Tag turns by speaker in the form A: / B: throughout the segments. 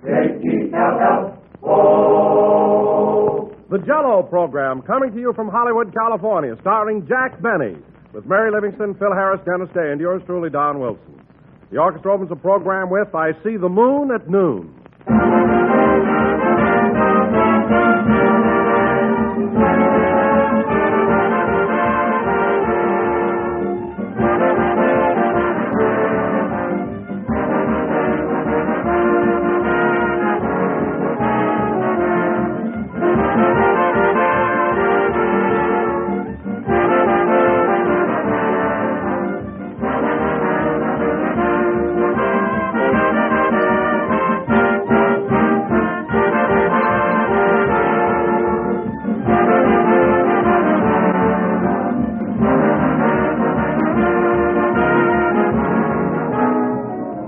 A: J-E-L-L-O.
B: The Jell-O program, coming to you from Hollywood, California, starring Jack Benny, with Mary Livingston, Phil Harris, Dennis Day, and yours truly, Don Wilson. The orchestra opens the program with I See the Moon at Noon.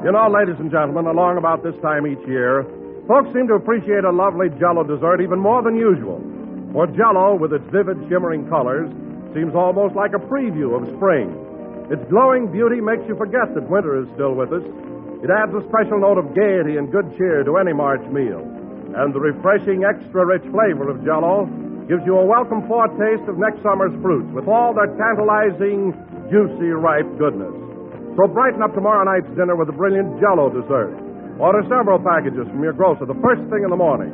B: You know, ladies and gentlemen, along about this time each year, folks seem to appreciate a lovely Jell-O dessert even more than usual. For Jell-O, with its vivid, shimmering colors, seems almost like a preview of spring. Its glowing beauty makes you forget that winter is still with us. It adds a special note of gaiety and good cheer to any March meal. And the refreshing, extra-rich flavor of Jell-O gives you a welcome foretaste of next summer's fruits with all their tantalizing, juicy, ripe goodness. So brighten up tomorrow night's dinner with a brilliant Jell-O dessert. Order several packages from your grocer the first thing in the morning,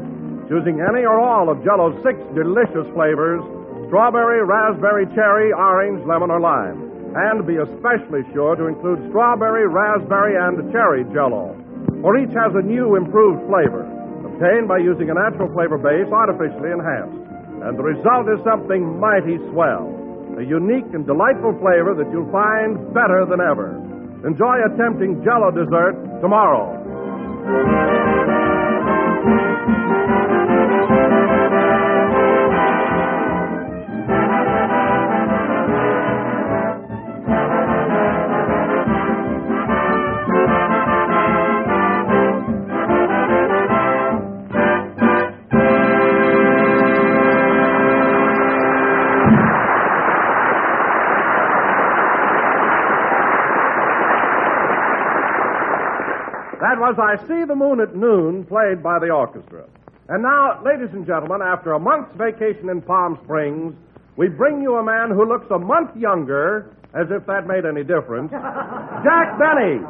B: choosing any or all of Jell-O's 6 delicious flavors: strawberry, raspberry, cherry, orange, lemon, or lime. And be especially sure to include strawberry, raspberry, and cherry Jell-O, for each has a new, improved flavor, obtained by using a natural flavor base artificially enhanced. And the result is something mighty swell, a unique and delightful flavor that you'll find better than ever. Enjoy a tempting Jell-O dessert tomorrow. That was I See the Moon at Noon, played by the orchestra. And now, ladies and gentlemen, after a month's vacation in Palm Springs, we bring you a man who looks a month younger, as if that made any difference, Jack Benny.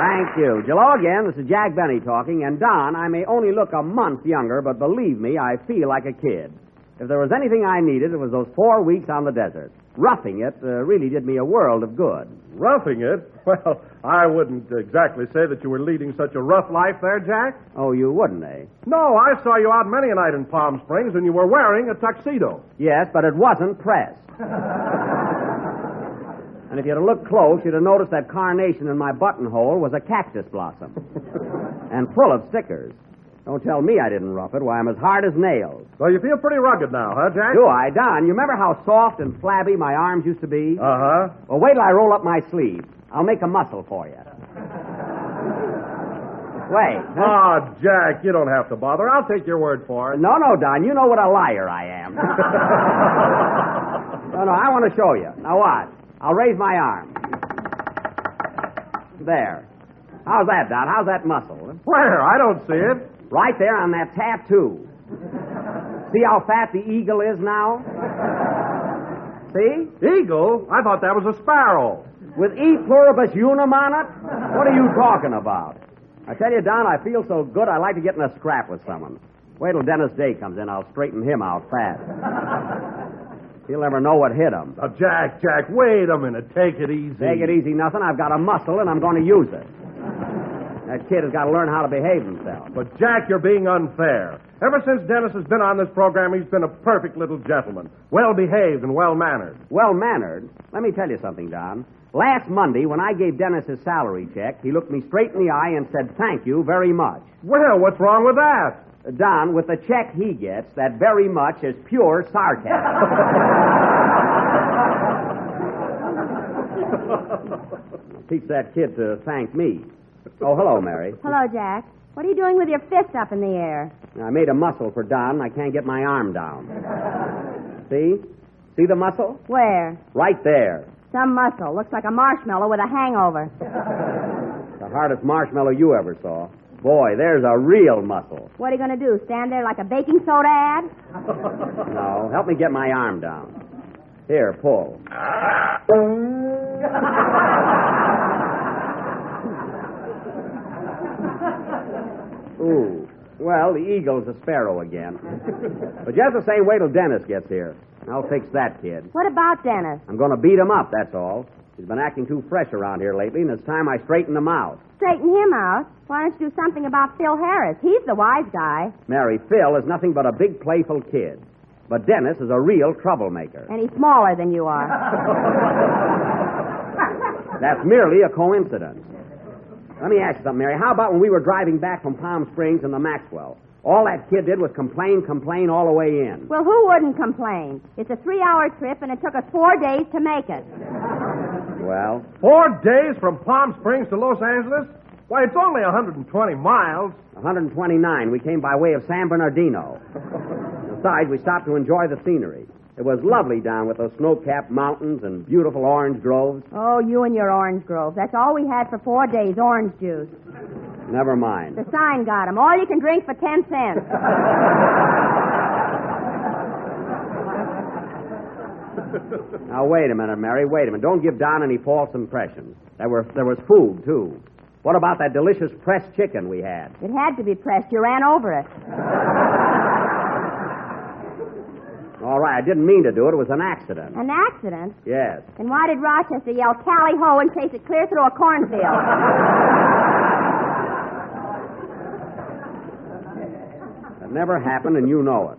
C: Thank you. Hello again. This is Jack Benny talking. And, Don, I may only look a month younger, but believe me, I feel like a kid. If there was anything I needed, it was those 4 weeks on the desert. Roughing it really did me a world of good.
B: Roughing it? Well, I wouldn't exactly say that you were leading such a rough life there, Jack.
C: Oh, you wouldn't, eh?
B: No, I saw you out many a night in Palm Springs, and you were wearing a tuxedo.
C: Yes, but it wasn't pressed. And if you'd have looked close, you'd have noticed that carnation in my buttonhole was a cactus blossom. And full of stickers. Don't tell me I didn't rough it. Why, I'm as hard as nails.
B: So you feel pretty rugged now, huh, Jack?
C: Do I, Don? You remember how soft and flabby my arms used to be?
B: Uh-huh.
C: Well, wait till I roll up my sleeve. I'll make a muscle for you. Wait.
B: Oh, Jack, you don't have to bother. I'll take your word for it.
C: No, Don. You know what a liar I am. No, I want to show you. Now, watch. I'll raise my arm. There. How's that, Don? How's that muscle?
B: Where? I don't see it.
C: Right there on that tattoo. See how fat the eagle is now? See?
B: Eagle? I thought that was a sparrow.
C: With E pluribus unum on it? What are you talking about? I tell you, Don, I feel so good I'd like to get in a scrap with someone. Wait till Dennis Day comes in. I'll straighten him out fast. He'll never know what hit him.
B: Now, Jack, wait a minute. Take it easy.
C: Take it easy, nothing. I've got a muscle, and I'm going to use it. That kid has got to learn how to behave himself.
B: But, Jack, you're being unfair. Ever since Dennis has been on this program, he's been a perfect little gentleman. Well-behaved and well-mannered.
C: Well-mannered? Let me tell you something, Don. Last Monday, when I gave Dennis his salary check, he looked me straight in the eye and said, "Thank you very much."
B: Well, what's wrong with that?
C: Don, with the check he gets, that very much is pure sarcasm. Teach that kid to thank me. Oh, hello, Mary.
D: Hello, Jack. What are you doing with your fist up in the air?
C: I made a muscle for Don, and I can't get my arm down. See? See the muscle?
D: Where?
C: Right there.
D: Some muscle. Looks like a marshmallow with a hangover.
C: The hardest marshmallow you ever saw. Boy, there's a real muscle.
D: What are you going to do, stand there like a baking soda ad?
C: No, help me get my arm down. Here, pull. Ooh. Well, the eagle's a sparrow again. But just the same, wait till Dennis gets here. I'll fix that kid.
D: What about Dennis?
C: I'm going to beat him up, that's all. He's been acting too fresh around here lately, and it's time I straighten him out.
D: Straighten him out? Why don't you do something about Phil Harris? He's the wise guy.
C: Mary, Phil is nothing but a big, playful kid. But Dennis is a real troublemaker.
D: And he's smaller than you are.
C: That's merely a coincidence. Let me ask you something, Mary. How about when we were driving back from Palm Springs in the Maxwell? All that kid did was complain all the way in.
D: Well, who wouldn't complain? It's a 3-hour trip, and it took us 4 days to make it.
C: Well?
B: 4 days from Palm Springs to Los Angeles? Why, it's only 120 miles.
C: 129. We came by way of San Bernardino. Besides, we stopped to enjoy the scenery. It was lovely down with those snow-capped mountains and beautiful orange groves.
D: Oh, you and your orange grove. That's all we had for 4 days, orange juice.
C: Never mind.
D: The sign got 'em. All you can drink for 10 cents.
C: Now, wait a minute, Mary. Wait a minute. Don't give Don any false impressions. There was food, too. What about that delicious pressed chicken we had?
D: It had to be pressed. You ran over it.
C: All right, I didn't mean to do it. It was an accident.
D: An accident?
C: Yes.
D: Then why did Rochester yell tally-ho and chase it clear through a cornfield?
C: That never happened, and you know it.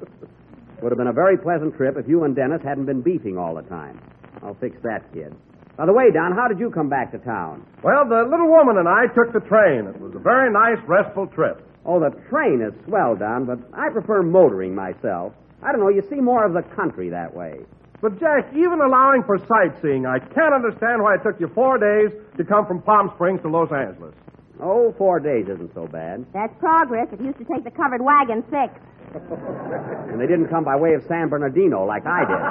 C: Would have been a very pleasant trip if you and Dennis hadn't been beefing all the time. I'll fix that, kid. By the way, Don, how did you come back to town?
B: Well, the little woman and I took the train. It was a very nice, restful trip.
C: Oh, the train is swell, Don, but I prefer motoring myself. I don't know, you see more of the country that way.
B: But, Jack, even allowing for sightseeing, I can't understand why it took you 4 days to come from Palm Springs to Los Angeles.
C: Oh, 4 days isn't so bad.
D: That's progress. It used to take the covered wagon 6.
C: And they didn't come by way of San Bernardino like I did.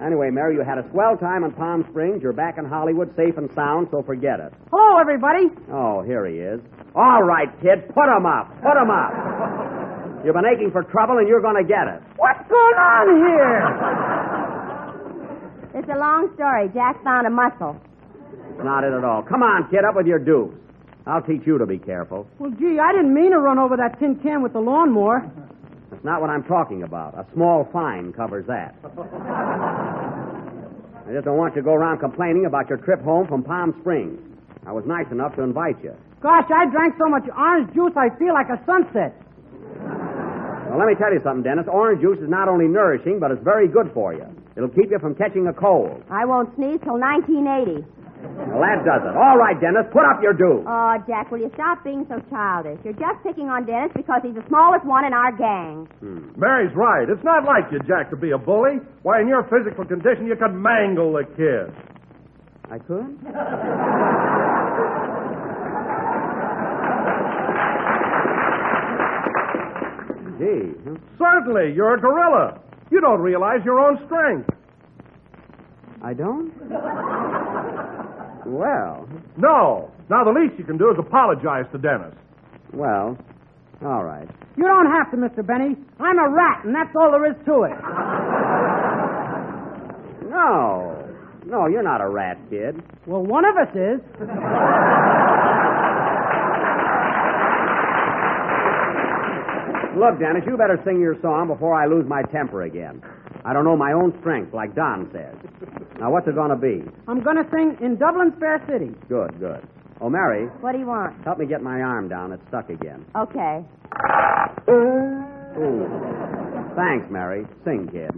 C: Anyway, Mary, you had a swell time in Palm Springs. You're back in Hollywood safe and sound, so forget it.
A: Hello, everybody.
C: Oh, here he is. All right, kid, put him up. Put him up. You've been aching for trouble, and you're going to get it.
A: What's going on here?
D: It's a long story. Jack found a muscle.
C: Not it at all. Come on, kid, up with your dukes. I'll teach you to be careful.
A: Well, gee, I didn't mean to run over that tin can with the lawnmower.
C: That's not what I'm talking about. A small fine covers that. I just don't want you to go around complaining about your trip home from Palm Springs. I was nice enough to invite you.
A: Gosh, I drank so much orange juice I feel like a sunset.
C: Well, let me tell you something, Dennis. Orange juice is not only nourishing, but it's very good for you. It'll keep you from catching a cold.
D: I won't sneeze till 1980.
C: Well, that does it. All right, Dennis, put up your due.
D: Oh, Jack, will you stop being so childish? You're just picking on Dennis because he's the smallest one in our gang.
B: Mary's right. It's not like you, Jack, to be a bully. Why, in your physical condition, you could mangle the kid.
C: I could? Gee. Huh?
B: Certainly. You're a gorilla. You don't realize your own strength.
C: I don't? Well.
B: No. Now, the least you can do is apologize to Dennis.
C: Well, all right.
A: You don't have to, Mr. Benny. I'm a rat, and that's all there is to it.
C: No. No, you're not a rat, kid.
A: Well, one of us is.
C: Look, Dennis, you better sing your song before I lose my temper again. I don't know my own strength, like Don says. Now, what's it going to be?
A: I'm going to sing In Dublin's Fair City.
C: Good, good. Oh, Mary,
D: What do you want?
C: help me get my arm down. It's stuck again.
D: Okay.
C: Ooh. Thanks, Mary. Sing, kid.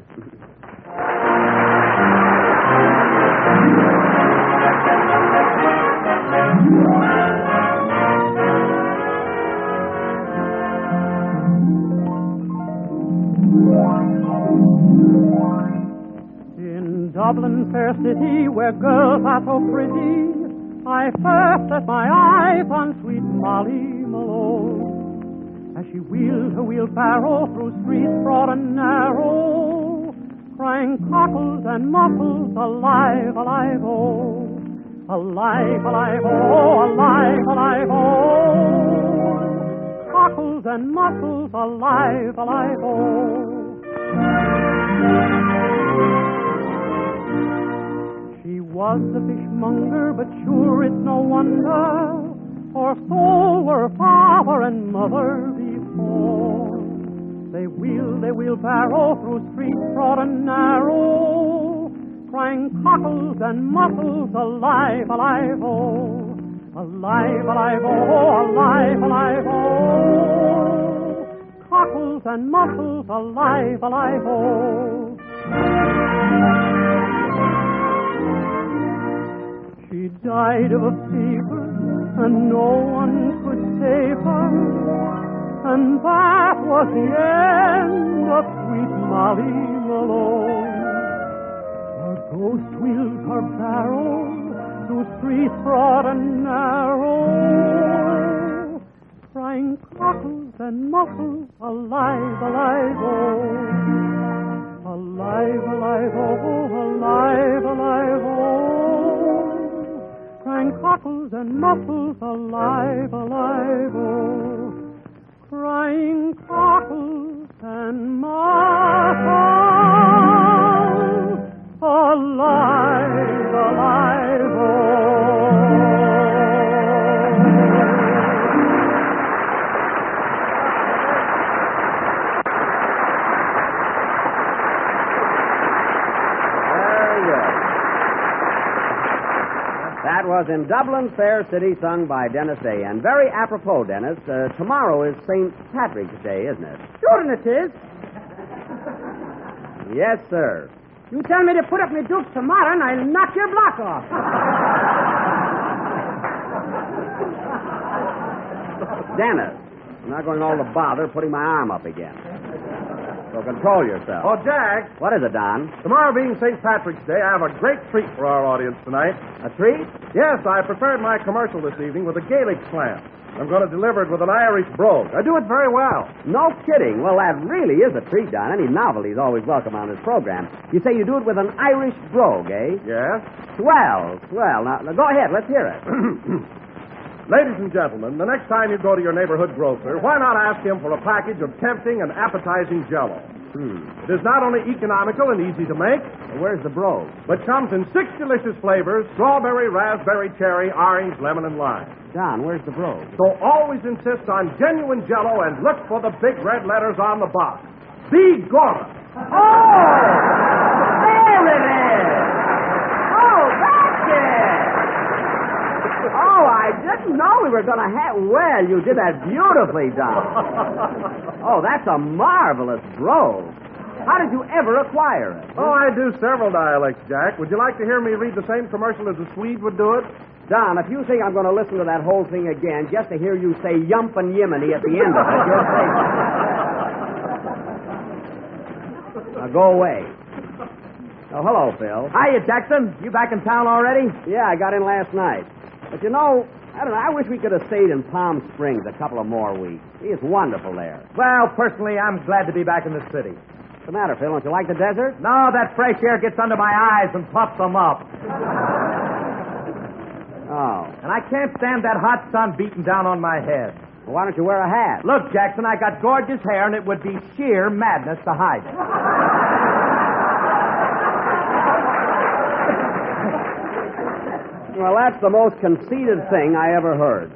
A: In Dublin, fair city, where girls are so pretty, I first set my eyes on sweet Molly Malone. As she wheeled her wheelbarrow through streets broad and narrow, crying cockles and muffles, alive, alive, oh. Alive, alive, oh, alive, alive, oh. Cockles and muffles, alive, alive, oh. She was the fishmonger, but sure it's no wonder, for so were father and mother before. They wheelbarrow through streets broad and narrow, crying cockles and muffles, alive, alive, oh. Alive, alive, oh, alive, alive, oh. Cockles and muffles, alive, alive, oh. She died of a fever, and no one could save her, and that was the end of sweet Molly Malone. Her ghost wheeled her barrow through streets broad and narrow, crying cockles and muffles, alive, alive, oh. Alive, alive, oh, alive, alive, oh. Crying cockles and muffles, alive, alive, oh. Crying cockles and muffles, alive, alive, oh.
C: That was In Dublin Fair City, sung by Dennis Day. And very apropos, Dennis, tomorrow is St. Patrick's Day, isn't it?
E: Sure it is.
C: Yes, sir.
E: You tell me to put up my dukes tomorrow, and I'll knock your block off.
C: Dennis, I'm not going to all the bother putting my arm up again. So control yourself.
B: Oh, Jack,
C: What is it, Don?
B: tomorrow being St. Patrick's Day, I have a great treat for our audience tonight.
C: A treat?
B: Yes, I prepared my commercial this evening with a Gaelic slant. I'm going to deliver it with an Irish brogue. I do it very well.
C: No kidding. Well, that really is a treat, Don. Any novelty is always welcome on this program. You say you do it with an Irish brogue, eh?
B: Yes?
C: Swell. Now, go ahead. Let's hear it.
B: Ladies and gentlemen, the next time you go to your neighborhood grocer, why not ask him for a package of tempting and appetizing Jell-O? It is not only economical and easy to make,
C: Where's the brogue?
B: but comes in 6 delicious flavors: strawberry, raspberry, cherry, orange, lemon, and lime.
C: Don, where's the brogue?
B: So always insist on genuine Jell-O and look for the big red letters on the box. Be Gorman.
C: Oh! There it is! Oh, that's it! Oh, I didn't know we were going to have... Well, you did that beautifully, Don. Oh, that's a marvelous brogue. How did you ever acquire it?
B: Oh, I do several dialects, Jack. Would you like to hear me read the same commercial as the Swede would do it?
C: Don, if you think I'm going to listen to that whole thing again just to hear you say yump and yiminy at the end of it, you're crazy. Now go away. Oh, hello, Phil.
E: Hiya, Jackson. You back in town already?
C: Yeah, I got in last night. But you know, I don't know, I wish we could have stayed in Palm Springs a couple of more weeks. It's wonderful there.
E: Well, personally, I'm glad to be back in the city.
C: What's the matter, Phil? Don't you like the desert?
E: No, that fresh air gets under my eyes and puffs them up.
C: Oh.
E: And I can't stand that hot sun beating down on my head.
C: Well, why don't you wear a hat?
E: Look, Jackson, I got gorgeous hair, and it would be sheer madness to hide it.
C: Well, that's the most conceited thing I ever heard.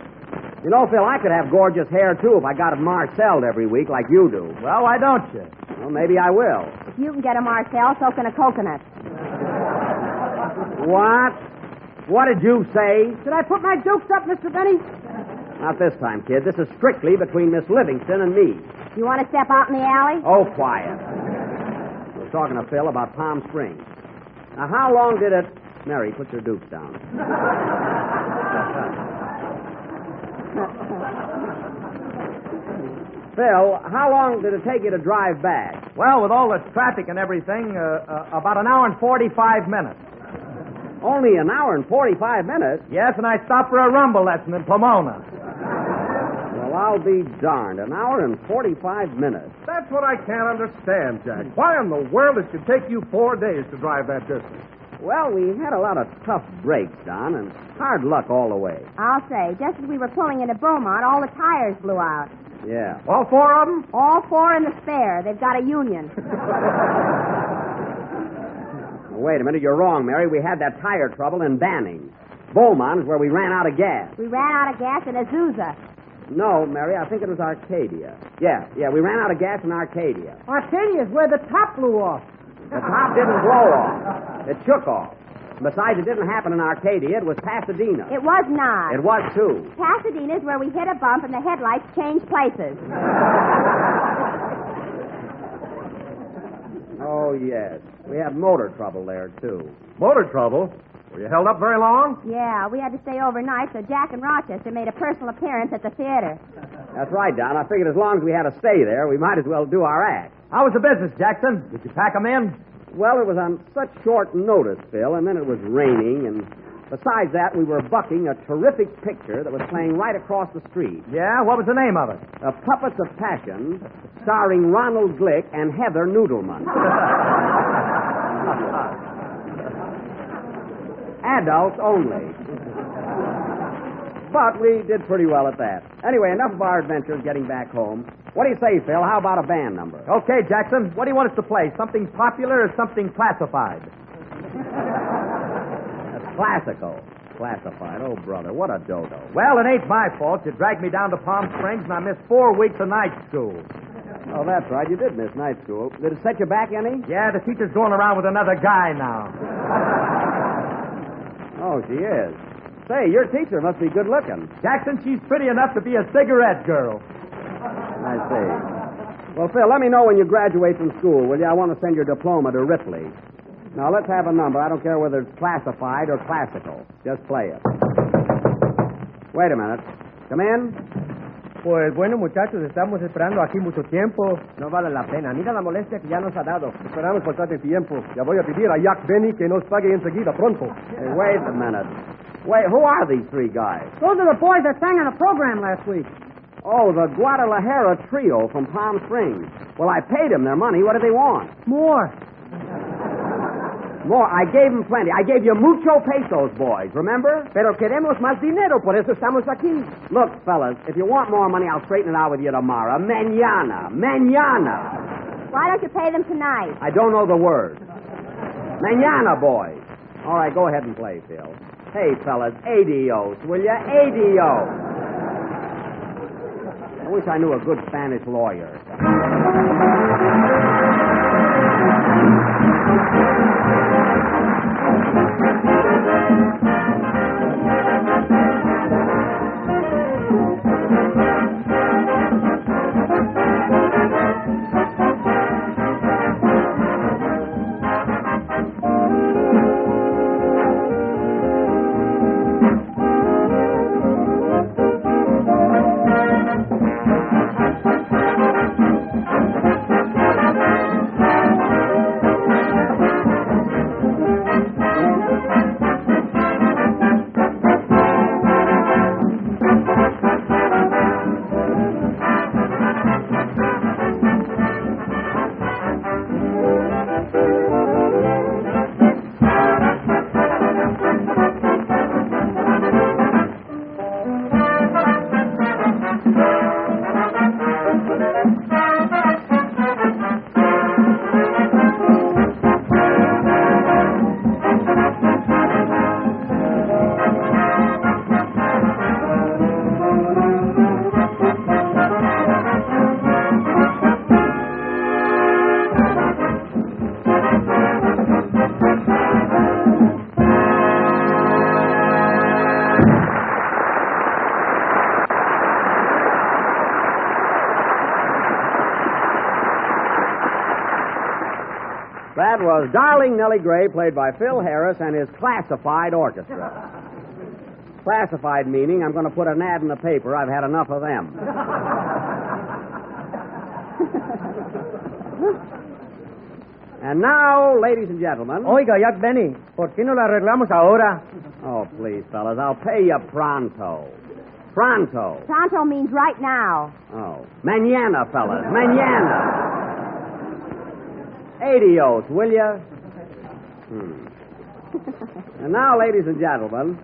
C: You know, Phil, I could have gorgeous hair, too, if I got it marcelled every week like you do.
E: Well, why don't you?
C: Well, maybe I will.
D: If you can get a Marcel, so can a coconut.
C: What? What did you say?
E: Did I put my dukes up, Mr. Benny?
C: Not this time, kid. This is strictly between Miss Livingston and me.
D: You want to step out in the alley?
C: Oh, quiet. We're talking to Phil about Palm Springs. Now, how long did it... Mary, put your dukes down. Phil, how long did it take you to drive back?
E: Well, with all the traffic and everything, about an hour and 45 minutes.
C: Only an hour and 45 minutes?
E: Yes, and I stopped for a rumble lesson in Pomona.
C: Well, I'll be darned. An hour and 45 minutes.
B: That's what I can't understand, Jack. Why in the world it should take you 4 days to drive that distance?
C: Well, we had a lot of tough breaks, Don, and hard luck all the way.
D: I'll say, just as we were pulling into Beaumont, all the tires blew out.
C: Yeah.
B: All 4 of them?
D: All 4 in the spare. They've got a union.
C: Wait a minute, you're wrong, Mary. We had that tire trouble in Banning. Beaumont is where we ran out of gas.
D: We ran out of gas in Azusa.
C: No, Mary, I think it was Arcadia. Yeah, we ran out of gas in Arcadia.
F: Arcadia's where the top blew off.
C: The top didn't blow off. It shook off. Besides, it didn't happen in Arcadia. It was Pasadena.
D: It was not.
C: It was, too.
D: Pasadena's where we hit a bump and the headlights changed places.
C: Oh, yes. We had motor trouble there, too.
B: Motor trouble? Were you held up very long?
D: Yeah, we had to stay overnight, so Jack and Rochester made a personal appearance at the theater.
C: That's right, Don. I figured as long as we had to stay there, we might as well do our act.
E: How was the business, Jackson? Did you pack 'em in?
C: Well, it was on such short notice, Phil, and then it was raining, and besides that, we were bucking a terrific picture that was playing right across the street.
E: Yeah, what was the name of it?
C: Puppets of Passion, starring Ronald Glick and Heather Noodleman. Adults only. But we did pretty well at that. Anyway, enough of our adventures getting back home. What do you say, Phil? How about a band number?
E: Okay, Jackson. What do you want us to play? Something popular or something classified?
C: That's classical. Classified. Oh, brother, what a dodo.
E: Well, it ain't my fault. You dragged me down to Palm Springs, and I missed 4 weeks of night school.
C: Oh, that's right. You did miss night school. Did it set you back any?
E: Yeah, the teacher's going around with another guy now.
C: Oh, she is. Say, your teacher must be good looking.
E: Jackson, she's pretty enough to be a cigarette girl.
C: I see. Well, Phil, let me know when you graduate from school, will you? I want to send your diploma to Ripley. Now, let's have a number. I don't care whether it's classified or classical. Just play it. Wait a minute. Come in.
F: Pues bueno, muchachos, estamos esperando aquí mucho tiempo.
C: No vale la pena. Mira la molestia que ya nos ha dado.
F: Esperamos bastante tiempo. Ya voy a pedir a Jack Benny que nos pague enseguida, pronto.
C: Hey, wait a minute. Wait, who are these 3 guys?
F: Those are the boys that sang on the program last week.
C: Oh, the Guadalajara Trio from Palm Springs. Well, I paid them their money. What do they want?
F: More.
C: More. I gave them plenty. I gave you mucho pesos, boys, remember? Pero queremos más dinero, por eso estamos aquí. Look, fellas, if you want more money, I'll straighten it out with you tomorrow. Mañana.
D: Why don't you pay them tonight?
C: I don't know the word. Mañana, boys. All right, go ahead and play, Phil. Hey, fellas, adios, will you? Adios. I wish I knew a good Spanish lawyer. That was Darling Nellie Gray, played by Phil Harris and his Classified Orchestra. Classified meaning I'm going to put an ad in the paper. I've had enough of them. And now, ladies and gentlemen...
F: Oiga, Jack Benny, ¿por qué no la arreglamos ahora?
C: Oh, please, fellas, I'll pay you pronto. Pronto.
D: Pronto means right now.
C: Oh. Mañana, fellas. Mañana. Adios, will you? And now, ladies and gentlemen,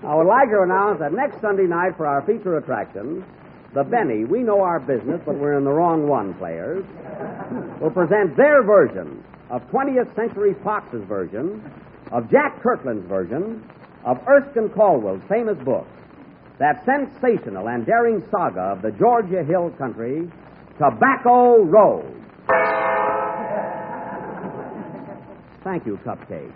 C: I would like to announce that next Sunday night for our feature attraction, the Benny, We Know Our Business, but We're in the Wrong One players, will present their version of 20th Century Fox's version, of Jack Kirkland's version, of Erskine Caldwell's famous book, that sensational and daring saga of the Georgia Hill Country, Tobacco Road. Thank you, Cupcake.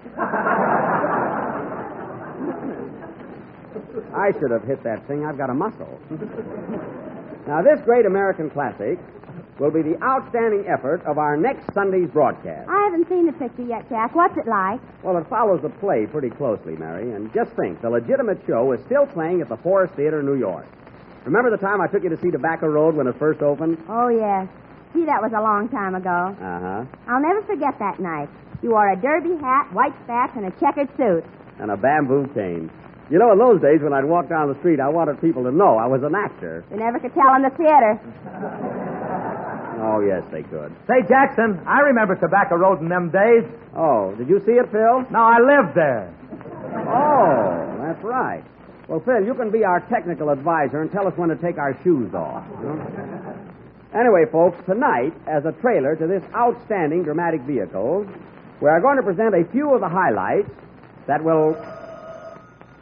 C: I should have hit that thing. I've got a muscle. Now, this great American classic will be the outstanding effort of our next Sunday's broadcast.
D: I haven't seen the picture yet, Jack. What's it like?
C: Well, it follows the play pretty closely, Mary. And just think, the legitimate show is still playing at the Forest Theater in New York. Remember the time I took you to see Tobacco Road when it first opened?
D: Oh, yes. Gee, that was a long time ago.
C: Uh-huh.
D: I'll never forget that night. You wore a derby hat, white spats, and a checkered suit.
C: And a bamboo cane. You know, in those days when I'd walk down the street, I wanted people to know I was an actor.
D: You never could tell in the theater.
C: Oh, yes, they could.
E: Say, Jackson, I remember Tobacco Road in them days.
C: Oh, did you see it, Phil?
E: No, I lived there.
C: Oh, that's right. Well, Phil, you can be our technical advisor and tell us when to take our shoes off. You know? Anyway, folks, tonight, as a trailer to this outstanding dramatic vehicle, we are going to present a few of the highlights that will...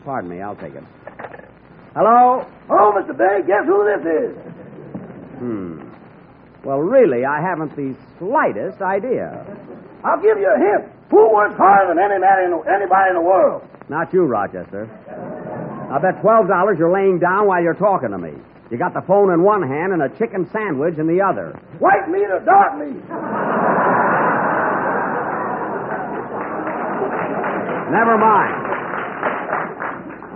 C: Pardon me, I'll take it. Hello?
G: Oh, Mr. Bay, guess who this is?
C: Well, really, I haven't the slightest idea.
G: I'll give you a hint. Who works harder than anybody in the world?
C: Not you, Rochester. I bet $12 you're laying down while you're talking to me. You got the phone in one hand and a chicken sandwich in the other.
G: White meat or dark meat?
C: Never mind.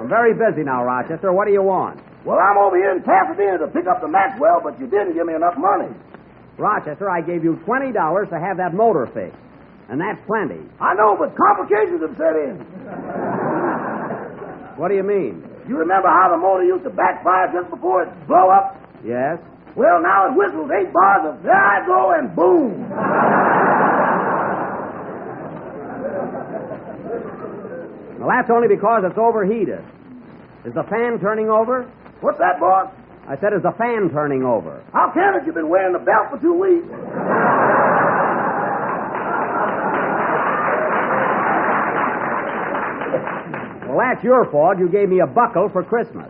C: I'm very busy now, Rochester. What do you want?
G: Well, I'm over here in Pasadena to pick up the Maxwell, but you didn't give me enough money.
C: Rochester, I gave you $20 to have that motor fixed. And that's plenty.
G: I know, but complications have set in.
C: What do you mean?
G: You remember how the motor used to backfire just before it blow up?
C: Yes?
G: Well, now it whistles 8 bars of there I go and boom.
C: Well, that's only because it's overheated. Is the fan turning over?
G: What's that, boss?
C: I said, is the fan turning over?
G: How can it? You've been wearing the belt for 2 weeks.
C: Well, that's your fault. You gave me a buckle for Christmas.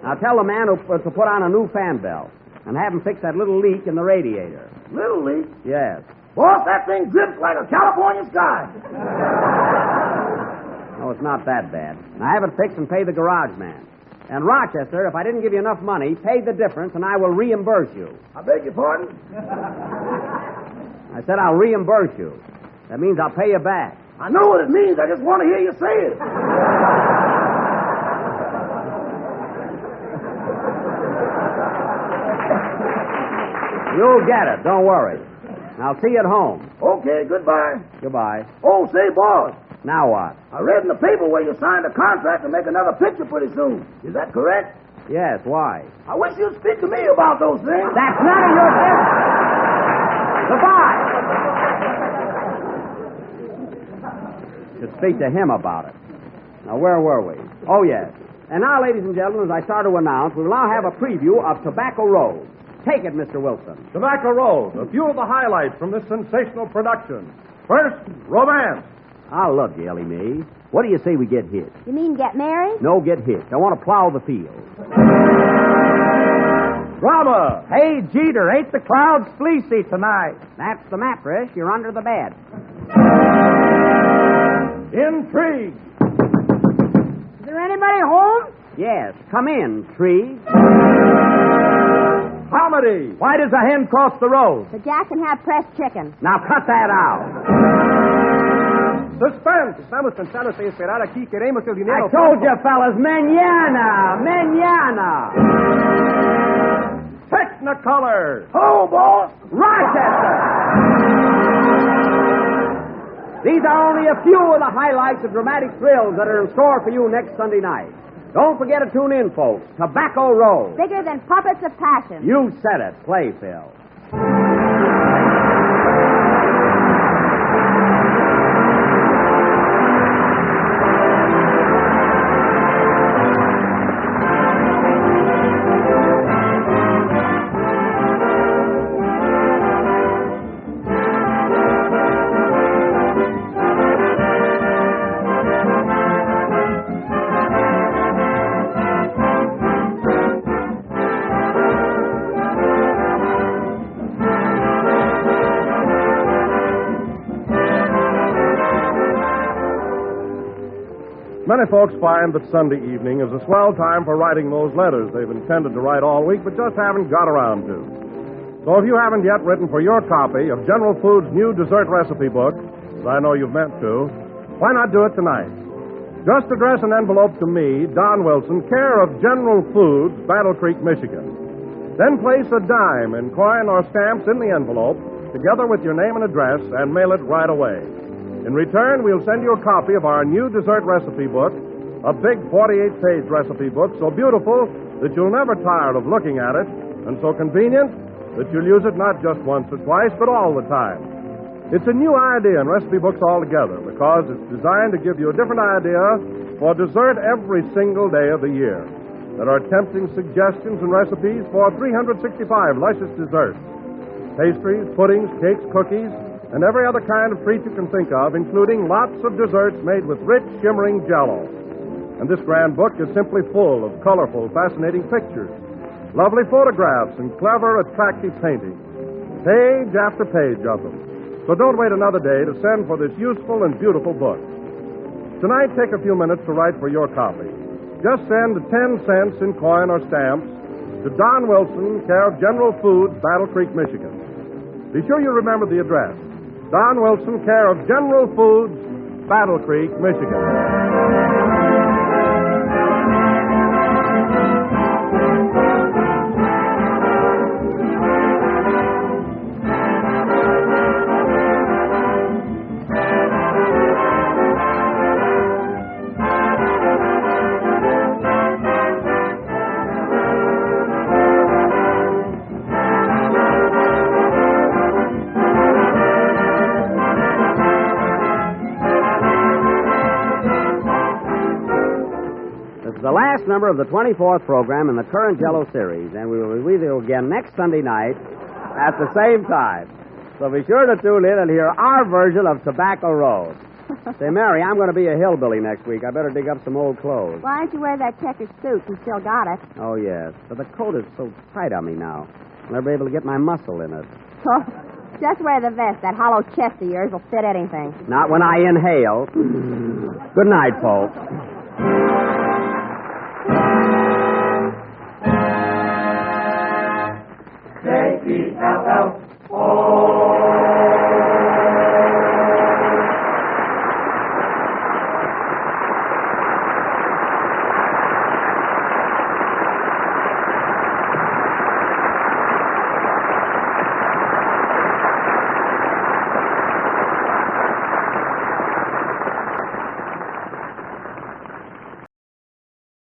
C: Now tell the man to put on a new fan belt and have him fix that little leak in the radiator.
G: Little leak?
C: Yes.
G: Boss, that thing drips like a California sky.
C: No, it's not that bad. Now have it fixed and pay the garage man. And Rochester, if I didn't give you enough money, pay the difference and I will reimburse you.
G: I beg your pardon?
C: I said I'll reimburse you. That means I'll pay you back.
G: I know what it means. I just want to hear you say it.
C: You'll get it. Don't worry. Now see you at home.
G: Okay, goodbye.
C: Goodbye.
G: Oh, say, boss.
C: Now what?
G: I read in the paper where you signed a contract to make another picture pretty soon. Is that correct?
C: Yes, why?
G: I wish you'd speak to me about those things.
C: That's none of your business. Goodbye. Should speak to him about it. Now, where were we? Oh, yes. And now, ladies and gentlemen, as I start to announce, we will now have a preview of Tobacco Road. Take it, Mr. Wilson.
B: Tobacco Road, a few of the highlights from this sensational production. First, romance.
C: I'll love you, Ellie Mae. What do you say we get hit?
D: You mean get married?
C: No, get hit. I want to plow the field.
B: Drama.
E: Hey, Jeter, ain't the clouds fleecy tonight?
C: That's the mattress. You're under the bed.
B: Intrigue.
D: Is there anybody home?
C: Yes. Come in, tree.
B: Comedy.
E: Why does a hen cross the road?
D: So Jack can have pressed chicken.
C: Now cut that out.
B: Suspense.
F: Estamos cansados de esperar aquí. Queremos el
C: I
F: dinero.
C: told you, fellas, mañana. Mañana.
B: Technicolor.
G: Oh, boss.
C: Rochester. These are only a few of the highlights of dramatic thrills that are in store for you next Sunday night. Don't forget to tune in, folks. Tobacco Road.
D: Bigger than puppets of passion.
C: You said it. Play, Phil.
B: Many folks find that Sunday evening is a swell time for writing those letters they've intended to write all week but just haven't got around to. So if you haven't yet written for your copy of General Foods' new dessert recipe book, as I know you've meant to, why not do it tonight? Just address an envelope to me, Don Wilson, care of General Foods, Battle Creek, Michigan. Then place a dime in coin or stamps in the envelope, together with your name and address, and mail it right away. In return, we'll send you a copy of our new dessert recipe book, a big 48-page recipe book so beautiful that you'll never tire of looking at it, and so convenient that you'll use it not just once or twice, but all the time. It's a new idea in recipe books altogether because it's designed to give you a different idea for dessert every single day of the year. There are tempting suggestions and recipes for 365 luscious desserts, pastries, puddings, cakes, cookies, and every other kind of treat you can think of, including lots of desserts made with rich, shimmering Jell-O. And this grand book is simply full of colorful, fascinating pictures, lovely photographs, and clever, attractive paintings, page after page of them. So don't wait another day to send for this useful and beautiful book. Tonight, take a few minutes to write for your copy. Just send 10 cents in coin or stamps to Don Wilson, care of General Foods, Battle Creek, Michigan. Be sure you remember the address. Don Wilson, care of General Foods, Battle Creek, Michigan.
C: The last number of the 24th program in the current Jell-O series, and we will be with you again next Sunday night at the same time. So be sure to tune in and hear our version of Tobacco Road. Say, Mary, I'm going to be a hillbilly next week. I better dig up some old clothes.
D: Why don't you wear that checkered suit? You still got it.
C: Oh, yes. But the coat is so tight on me now. I'll never be able to get my muscle in it.
D: Oh, just wear the vest. That hollow chest of yours will fit anything.
C: Not when I inhale. Good night, folks.